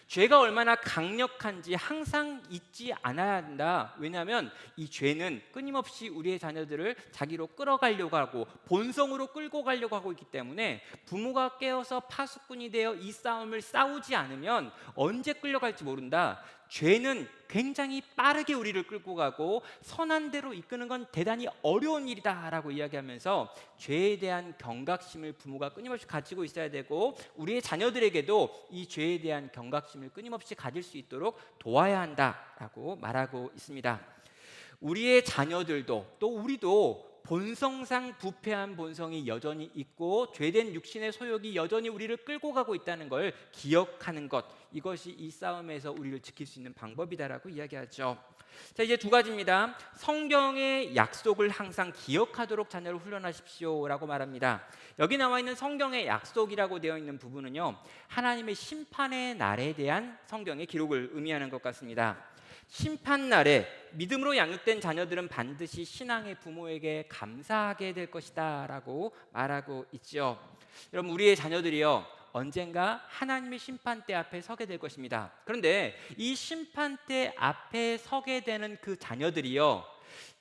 죄가 얼마나 강력한지 항상 잊지 않아야 한다. 왜냐하면 이 죄는 끊임없이 우리의 자녀들을 자기로 끌어가려고 하고 본성으로 끌고 가려고 하고 있기 때문에 부모가 깨어서 파수꾼이 되어 이 싸움을 싸우지 않으면 언제 끌려갈지 모른다. 죄는 굉장히 빠르게 우리를 끌고 가고 선한 대로 이끄는 건 대단히 어려운 일이다라고 이야기하면서 죄에 대한 경각심을 부모가 끊임없이 가지고 있어야 되고 우리의 자녀들에게도 이 죄에 대한 경각심을 끊임없이 가질 수 있도록 도와야 한다라고 말하고 있습니다. 우리의 자녀들도 또 우리도 본성상 부패한 본성이 여전히 있고 죄된 육신의 소욕이 여전히 우리를 끌고 가고 있다는 걸 기억하는 것, 이것이 이 싸움에서 우리를 지킬 수 있는 방법이다라고 이야기하죠. 자, 이제 2가지입니다. 성경의 약속을 항상 기억하도록 자녀를 훈련하십시오라고 말합니다. 여기 나와 있는 성경의 약속이라고 되어 있는 부분은요, 하나님의 심판의 날에 대한 성경의 기록을 의미하는 것 같습니다. 심판날에 믿음으로 양육된 자녀들은 반드시 신앙의 부모에게 감사하게 될 것이다 라고 말하고 있죠. 여러분, 우리의 자녀들이요 언젠가 하나님의 심판대 앞에 서게 될 것입니다. 그런데 이 심판대 앞에 서게 되는 그 자녀들이요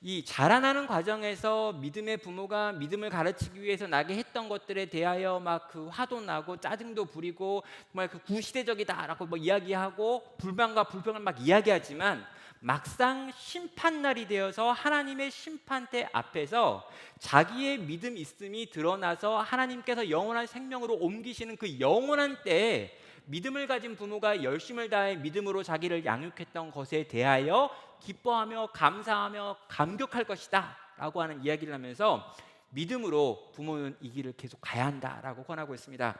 이 자라나는 과정에서 믿음의 부모가 믿음을 가르치기 위해서 나게 했던 것들에 대하여 막 그 화도 나고 짜증도 부리고 정말 그 구시대적이다라고 뭐 이야기하고 불만과 불평을 막 이야기하지만, 막상 심판날이 되어서 하나님의 심판대 앞에서 자기의 믿음 있음이 드러나서 하나님께서 영원한 생명으로 옮기시는 그 영원한 때에 믿음을 가진 부모가 열심을 다해 믿음으로 자기를 양육했던 것에 대하여 기뻐하며 감사하며 감격할 것이다 라고 하는 이야기를 하면서, 믿음으로 부모는 이 길을 계속 가야 한다라고 권하고 있습니다.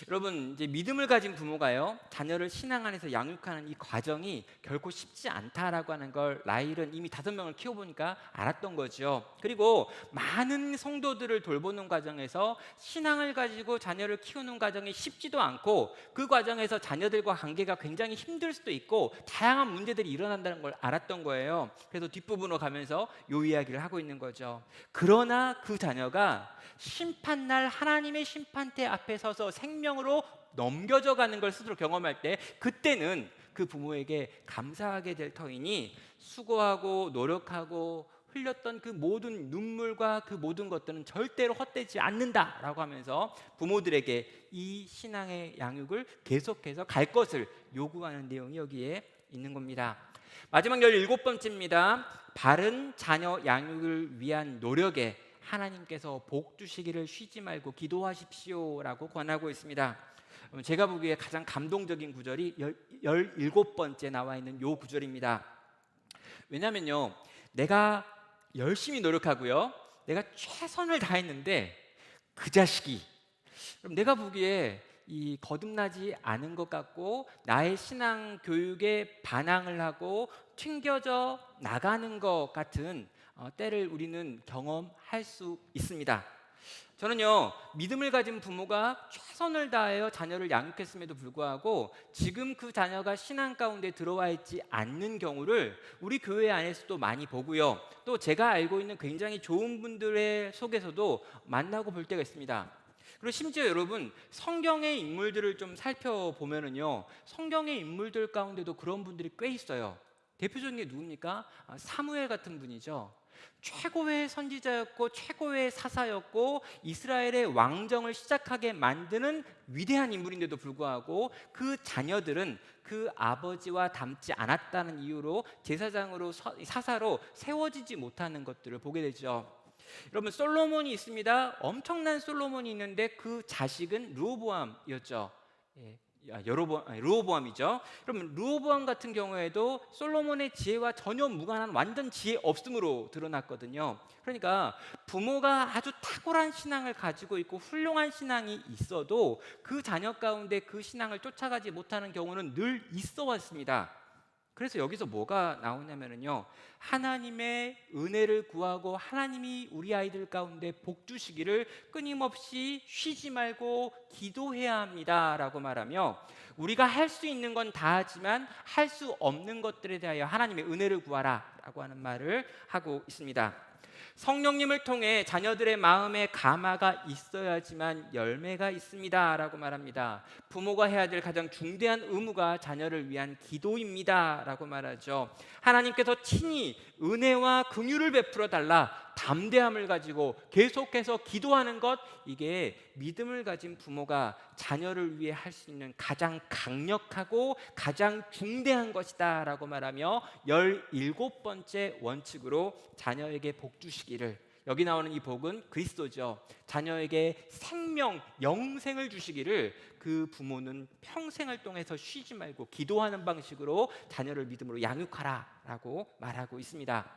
여러분, 이제 믿음을 가진 부모가요, 자녀를 신앙 안에서 양육하는 이 과정이 결코 쉽지 않다라고 하는 걸 라일은 이미 5명을 키워보니까 알았던 거죠. 그리고 많은 성도들을 돌보는 과정에서 신앙을 가지고 자녀를 키우는 과정이 쉽지도 않고, 그 과정에서 자녀들과 관계가 굉장히 힘들 수도 있고 다양한 문제들이 일어난다는 걸 알았던 거예요. 그래서 뒷부분으로 가면서 요 이야기를 하고 있는 거죠. 그러나 그 자녀가 심판날 하나님의 심판대 앞에 서서 생명으로 넘겨져 가는 걸 스스로 경험할 때, 그때는 그 부모에게 감사하게 될 터이니 수고하고 노력하고 흘렸던 그 모든 눈물과 그 모든 것들은 절대로 헛되지 않는다라고 하면서 부모들에게 이 신앙의 양육을 계속해서 갈 것을 요구하는 내용이 여기에 있는 겁니다. 마지막 17번째입니다. 바른 자녀 양육을 위한 노력에 하나님께서 복 주시기를 쉬지 말고 기도하십시오라고 권하고 있습니다. 제가 보기에 가장 감동적인 구절이 17번째 나와 있는 요 구절입니다. 왜냐면요, 내가 열심히 노력하고요, 내가 최선을 다했는데 그 자식이, 그럼 내가 보기에 이 거듭나지 않은 것 같고 나의 신앙 교육에 반항을 하고 튕겨져 나가는 것 같은 때를 우리는 경험할 수 있습니다. 저는요, 믿음을 가진 부모가 최선을 다하여 자녀를 양육했음에도 불구하고 지금 그 자녀가 신앙 가운데 들어와 있지 않는 경우를 우리 교회 안에서도 많이 보고요, 또 제가 알고 있는 굉장히 좋은 분들의 속에서도 만나고 볼 때가 있습니다. 그리고 심지어 여러분, 성경의 인물들을 좀 살펴보면은요, 성경의 인물들 가운데도 그런 분들이 꽤 있어요. 대표적인 게 누굽니까? 사무엘 같은 분이죠. 최고의 선지자였고 최고의 사사였고 이스라엘의 왕정을 시작하게 만드는 위대한 인물인데도 불구하고 그 자녀들은 그 아버지와 닮지 않았다는 이유로 제사장으로 사사로 세워지지 못하는 것들을 보게 되죠. 여러분, 솔로몬이 있습니다. 엄청난 솔로몬이 있는데 그 자식은 르호보암이었죠. 예. 르호보암이죠. 그러면 르호보암 같은 경우에도 솔로몬의 지혜와 전혀 무관한 완전 지혜 없음으로 드러났거든요. 그러니까 부모가 아주 탁월한 신앙을 가지고 있고 훌륭한 신앙이 있어도 그 자녀 가운데 그 신앙을 쫓아가지 못하는 경우는 늘 있어 왔습니다. 그래서 여기서 뭐가 나오냐면요, 하나님의 은혜를 구하고 하나님이 우리 아이들 가운데 복 주시기를 끊임없이 쉬지 말고 기도해야 합니다라고 말하며, 우리가 할 수 있는 건 다 하지만 할 수 없는 것들에 대하여 하나님의 은혜를 구하라라고 하는 말을 하고 있습니다. 성령님을 통해 자녀들의 마음에 감화가 있어야지만 열매가 있습니다라고 말합니다. 부모가 해야 될 가장 중대한 의무가 자녀를 위한 기도입니다라고 말하죠. 하나님께서 친히 은혜와 긍휼을 베풀어 달라 담대함을 가지고 계속해서 기도하는 것, 이게 믿음을 가진 부모가 자녀를 위해 할 수 있는 가장 강력하고 가장 중대한 것이다 라고 말하며 17번째 원칙으로 자녀에게 복 주시기를, 여기 나오는 이 복은 그리스도죠. 자녀에게 생명, 영생을 주시기를 그 부모는 평생을 통해서 쉬지 말고 기도하는 방식으로 자녀를 믿음으로 양육하라 라고 말하고 있습니다.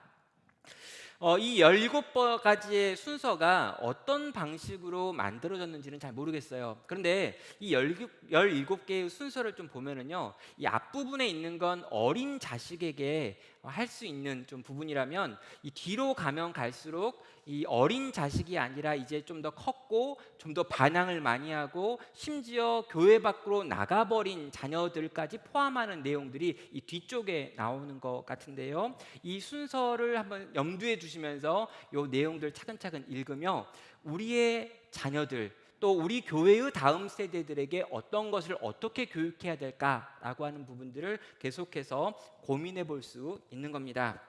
이 17가지의 순서가 어떤 방식으로 만들어졌는지는 잘 모르겠어요. 그런데 이 17개의 순서를 좀 보면은요, 이 앞부분에 있는 건 어린 자식에게 할 수 있는 좀 부분이라면, 이 뒤로 가면 갈수록 이 어린 자식이 아니라 이제 좀 더 컸고 좀 더 반항을 많이 하고 심지어 교회 밖으로 나가버린 자녀들까지 포함하는 내용들이 이 뒤쪽에 나오는 것 같은데요, 이 순서를 한번 염두에 두시면서 이 내용들 차근차근 읽으며 우리의 자녀들, 또 우리 교회의 다음 세대들에게 어떤 것을 어떻게 교육해야 될까라고 하는 부분들을 계속해서 고민해 볼 수 있는 겁니다.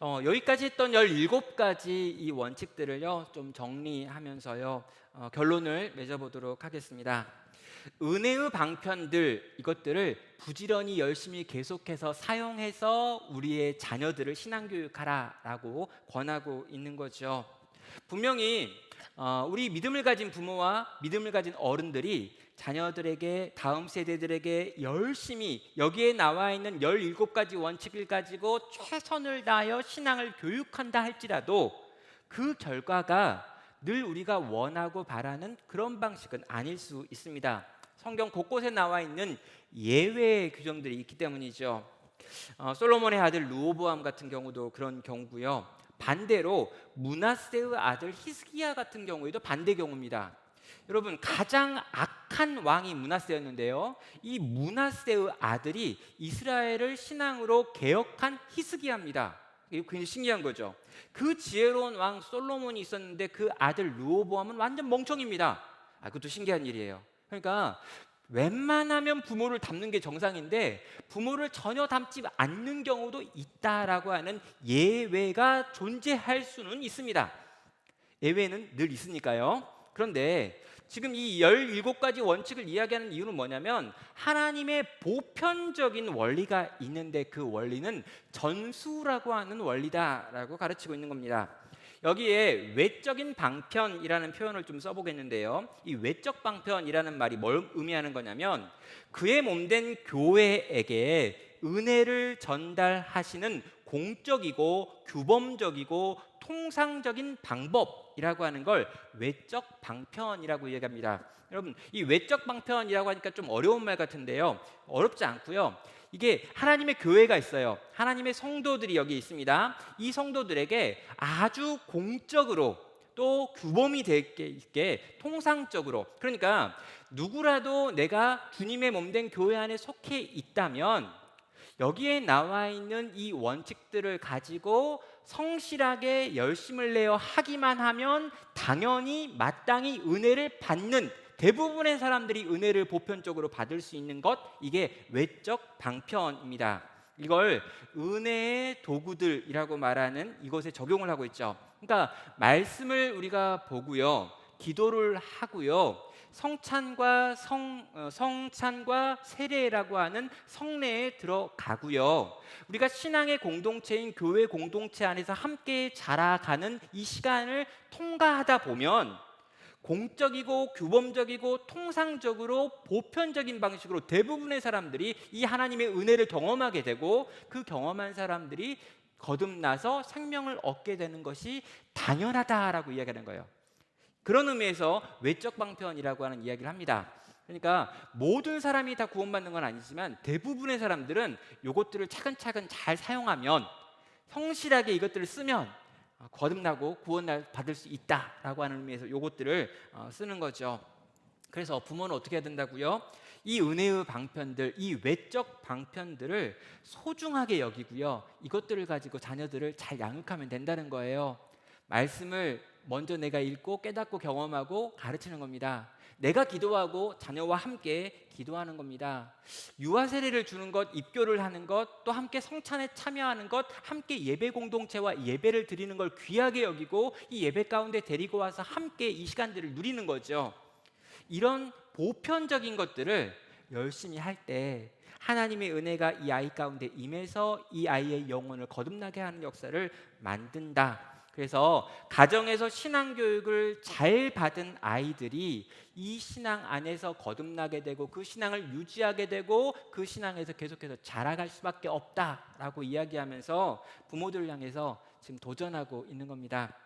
여기까지 했던 17가지 이 원칙들을요 좀 정리하면서요 결론을 맺어보도록 하겠습니다. 은혜의 방편들, 이것들을 부지런히 열심히 계속해서 사용해서 우리의 자녀들을 신앙교육하라라고 권하고 있는 거죠. 분명히 우리 믿음을 가진 부모와 믿음을 가진 어른들이 자녀들에게, 다음 세대들에게 열심히 여기에 나와 있는 17가지 원칙을 가지고 최선을 다하여 신앙을 교육한다 할지라도 그 결과가 늘 우리가 원하고 바라는 그런 방식은 아닐 수 있습니다. 성경 곳곳에 나와 있는 예외의 규정들이 있기 때문이죠. 솔로몬의 아들 르호보암 같은 경우도 그런 경우고요. 반대로 므낫세의 아들 히스기야 같은 경우에도 반대 경우입니다. 여러분, 가장 악한 왕이 므낫세였는데요, 이 므낫세의 아들이 이스라엘을 신앙으로 개혁한 히스기야입니다. 이거 굉장히 신기한 거죠. 그 지혜로운 왕 솔로몬이 있었는데 그 아들 르호보암은 완전 멍청입니다. 그것도 신기한 일이에요. 그러니까 웬만하면 부모를 닮는 게 정상인데 부모를 전혀 닮지 않는 경우도 있다라고 하는 예외가 존재할 수는 있습니다. 예외는 늘 있으니까요. 그런데 지금 이 17가지 원칙을 이야기하는 이유는 뭐냐면 하나님의 보편적인 원리가 있는데 그 원리는 전수라고 하는 원리다라고 가르치고 있는 겁니다. 여기에 외적인 방편이라는 표현을 좀 써보겠는데요, 이 외적 방편이라는 말이 뭘 의미하는 거냐면 그의 몸된 교회에게 은혜를 전달하시는 공적이고 규범적이고 통상적인 방법이라고 하는 걸 외적 방편이라고 얘기합니다. 여러분, 이 외적 방편이라고 하니까 좀 어려운 말 같은데요, 어렵지 않고요. 이게 하나님의 교회가 있어요. 하나님의 성도들이 여기 있습니다. 이 성도들에게 아주 공적으로 또 규범이 될 게 있게 통상적으로, 그러니까 누구라도 내가 주님의 몸된 교회 안에 속해 있다면 여기에 나와 있는 이 원칙들을 가지고 성실하게 열심을 내어 하기만 하면 당연히 마땅히 은혜를 받는, 대부분의 사람들이 은혜를 보편적으로 받을 수 있는 것, 이게 외적 방편입니다. 이걸 은혜의 도구들이라고 말하는 이것에 적용을 하고 있죠. 그러니까 말씀을 우리가 보고요, 기도를 하고요, 성찬과 세례라고 하는 성례에 들어가고요, 우리가 신앙의 공동체인 교회 공동체 안에서 함께 자라가는 이 시간을 통과하다 보면 공적이고 규범적이고 통상적으로 보편적인 방식으로 대부분의 사람들이 이 하나님의 은혜를 경험하게 되고 그 경험한 사람들이 거듭나서 생명을 얻게 되는 것이 당연하다라고 이야기하는 거예요. 그런 의미에서 외적 방편이라고 하는 이야기를 합니다. 그러니까 모든 사람이 다 구원받는 건 아니지만 대부분의 사람들은 이것들을 차근차근 잘 사용하면, 성실하게 이것들을 쓰면 거듭나고 구원 받을 수 있다라고 하는 의미에서 이것들을 쓰는 거죠. 그래서 부모는 어떻게 해야 된다고요? 이 은혜의 방편들, 이 외적 방편들을 소중하게 여기고요, 이것들을 가지고 자녀들을 잘 양육하면 된다는 거예요. 말씀을 먼저 내가 읽고 깨닫고 경험하고 가르치는 겁니다. 내가 기도하고 자녀와 함께 기도하는 겁니다. 유아 세례를 주는 것, 입교를 하는 것, 또 함께 성찬에 참여하는 것, 함께 예배 공동체와 예배를 드리는 걸 귀하게 여기고 이 예배 가운데 데리고 와서 함께 이 시간들을 누리는 거죠. 이런 보편적인 것들을 열심히 할 때 하나님의 은혜가 이 아이 가운데 임해서 이 아이의 영혼을 거듭나게 하는 역사를 만든다. 그래서 가정에서 신앙교육을 잘 받은 아이들이 이 신앙 안에서 거듭나게 되고 그 신앙을 유지하게 되고 그 신앙에서 계속해서 자라갈 수밖에 없다라고 이야기하면서 부모들을 향해서 지금 도전하고 있는 겁니다.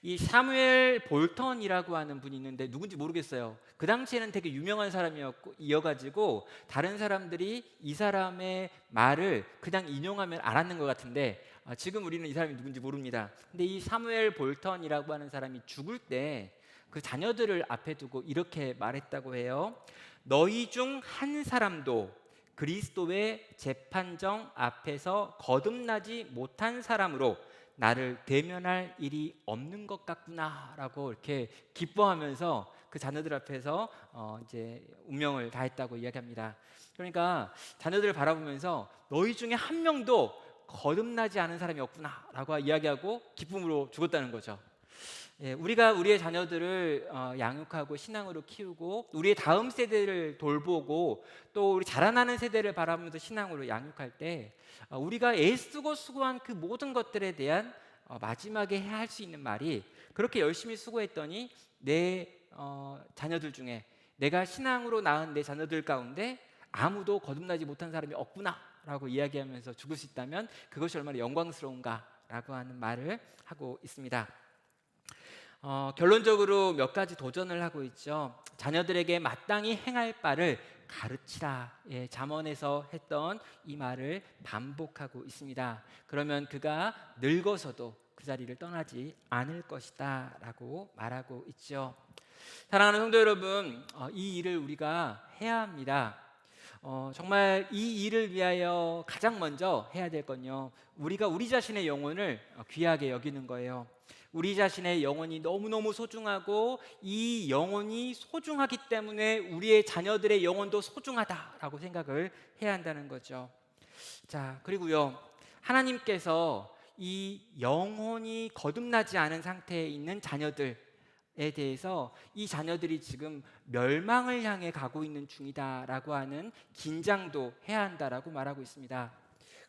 이 사무엘 볼턴이라고 하는 분이 있는데 누군지 모르겠어요. 그 당시에는 되게 유명한 사람이어가지고 다른 사람들이 이 사람의 말을 그냥 인용하면 알았는 것 같은데 지금 우리는 이 사람이 누군지 모릅니다. 근데 이 사무엘 볼턴이라고 하는 사람이 죽을 때 그 자녀들을 앞에 두고 이렇게 말했다고 해요. 너희 중 한 사람도 그리스도의 재판정 앞에서 거듭나지 못한 사람으로 나를 대면할 일이 없는 것 같구나라고 이렇게 기뻐하면서 그 자녀들 앞에서 이제 운명을 다했다고 이야기합니다. 그러니까 자녀들을 바라보면서 너희 중에 한 명도 거듭나지 않은 사람이 없구나라고 이야기하고 기쁨으로 죽었다는 거죠. 예, 우리가 우리의 자녀들을 양육하고 신앙으로 키우고 우리의 다음 세대를 돌보고 또 우리 자라나는 세대를 바라보면서 신앙으로 양육할 때 우리가 애쓰고 수고한 그 모든 것들에 대한 마지막에 해야 할 수 있는 말이 그렇게 열심히 수고했더니 내 자녀들 중에 내가 신앙으로 낳은 내 자녀들 가운데 아무도 거듭나지 못한 사람이 없구나라고 이야기하면서 죽을 수 있다면 그것이 얼마나 영광스러운가라고 하는 말을 하고 있습니다. 결론적으로 몇 가지 도전을 하고 있죠. 자녀들에게 마땅히 행할 바를 가르치라. 예, 잠언에서 했던 이 말을 반복하고 있습니다. 그러면 그가 늙어서도 그 자리를 떠나지 않을 것이다 라고 말하고 있죠. 사랑하는 성도 여러분, 이 일을 우리가 해야 합니다. 정말 이 일을 위하여 가장 먼저 해야 될 건요, 우리가 우리 자신의 영혼을 귀하게 여기는 거예요. 우리 자신의 영혼이 너무너무 소중하고 이 영혼이 소중하기 때문에 우리의 자녀들의 영혼도 소중하다라고 생각을 해야 한다는 거죠. 자, 그리고요, 하나님께서 이 영혼이 거듭나지 않은 상태에 있는 자녀들에 대해서 이 자녀들이 지금 멸망을 향해 가고 있는 중이다라고 하는 긴장도 해야 한다라고 말하고 있습니다.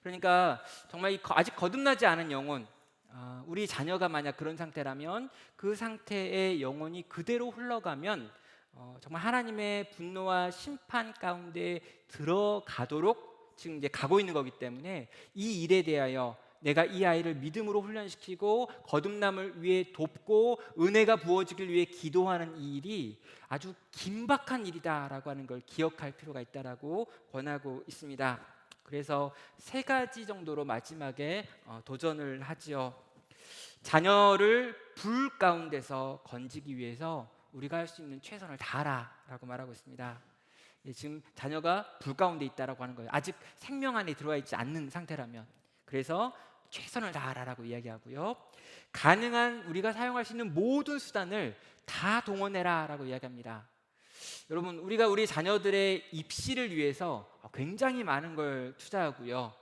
그러니까 정말 아직 거듭나지 않은 영혼, 우리 자녀가 만약 그런 상태라면 그 상태의 영혼이 그대로 흘러가면 정말 하나님의 분노와 심판 가운데 들어가도록 지금 이제 가고 있는 거기 때문에 이 일에 대하여 내가 이 아이를 믿음으로 훈련시키고 거듭남을 위해 돕고 은혜가 부어지길 위해 기도하는 이 일이 아주 긴박한 일이다라고 하는 걸 기억할 필요가 있다라고 권하고 있습니다. 그래서 세 가지 정도로 마지막에 도전을 하지요. 자녀를 불 가운데서 건지기 위해서 우리가 할 수 있는 최선을 다하라라고 말하고 있습니다. 지금 자녀가 불 가운데 있다라고 하는 거예요. 아직 생명 안에 들어와 있지 않는 상태라면. 그래서 최선을 다하라라고 이야기하고요. 가능한 우리가 사용할 수 있는 모든 수단을 다 동원해라라고 이야기합니다. 여러분, 우리가 우리 자녀들의 입시를 위해서 굉장히 많은 걸 투자하고요.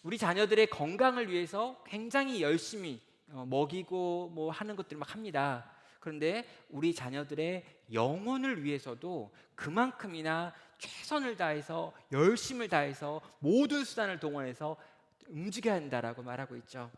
우리 자녀들의 건강을 위해서 굉장히 열심히 먹이고 뭐 하는 것들을 막 합니다. 그런데 우리 자녀들의 영혼을 위해서도 그만큼이나 최선을 다해서 열심을 다해서 모든 수단을 동원해서 움직여야 한다라고 말하고 있죠.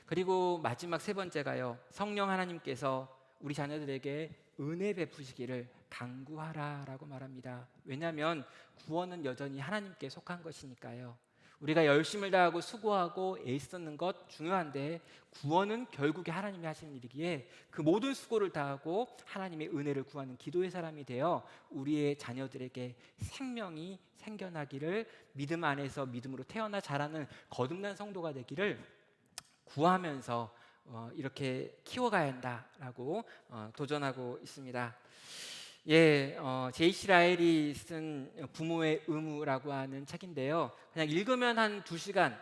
그리고 마지막 세 번째가요, 성령 하나님께서 우리 자녀들에게 은혜 베푸시기를 간구하라라고 말합니다. 왜냐하면 구원은 여전히 하나님께 속한 것이니까요. 우리가 열심을 다하고 수고하고 애쓰는 것 중요한데 구원은 결국에 하나님이 하시는 일이기에 그 모든 수고를 다하고 하나님의 은혜를 구하는 기도의 사람이 되어 우리의 자녀들에게 생명이 생겨나기를, 믿음 안에서 믿음으로 태어나 자라는 거듭난 성도가 되기를 구하면서 이렇게 키워가야 한다라고 도전하고 있습니다. 예, 제이시 라헬이 쓴 부모의 의무라고 하는 책인데요. 그냥 읽으면 한 2시간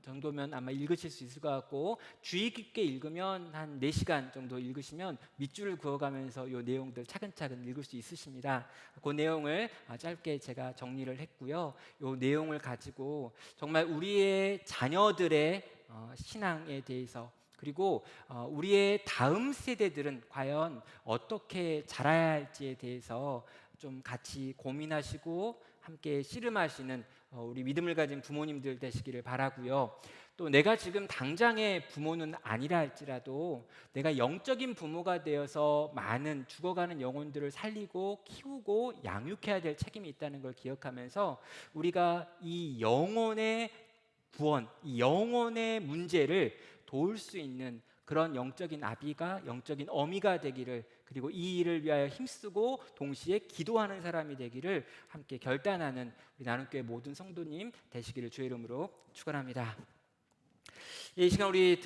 정도면 아마 읽으실 수 있을 것 같고, 주의 깊게 읽으면 한 4시간 정도 읽으시면 밑줄을 그어가면서 이 내용들 차근차근 읽을 수 있으십니다. 그 내용을 짧게 제가 정리를 했고요. 이 내용을 가지고 정말 우리의 자녀들의 신앙에 대해서, 그리고 우리의 다음 세대들은 과연 어떻게 자라야 할지에 대해서 좀 같이 고민하시고 함께 씨름하시는 우리 믿음을 가진 부모님들 되시기를 바라고요. 또 내가 지금 당장의 부모는 아니라 할지라도 내가 영적인 부모가 되어서 많은 죽어가는 영혼들을 살리고 키우고 양육해야 될 책임이 있다는 걸 기억하면서 우리가 이 영혼의 구원, 이 영혼의 문제를 도울 수 있는 그런 영적인 아비가, 영적인 어미가 되기를, 그리고 이 일을 위하여 힘쓰고 동시에 기도하는 사람이 되기를 함께 결단하는 우리 나눔교회 모든 성도님 되시기를 주의 이름으로 축원합니다. 이 시간 우리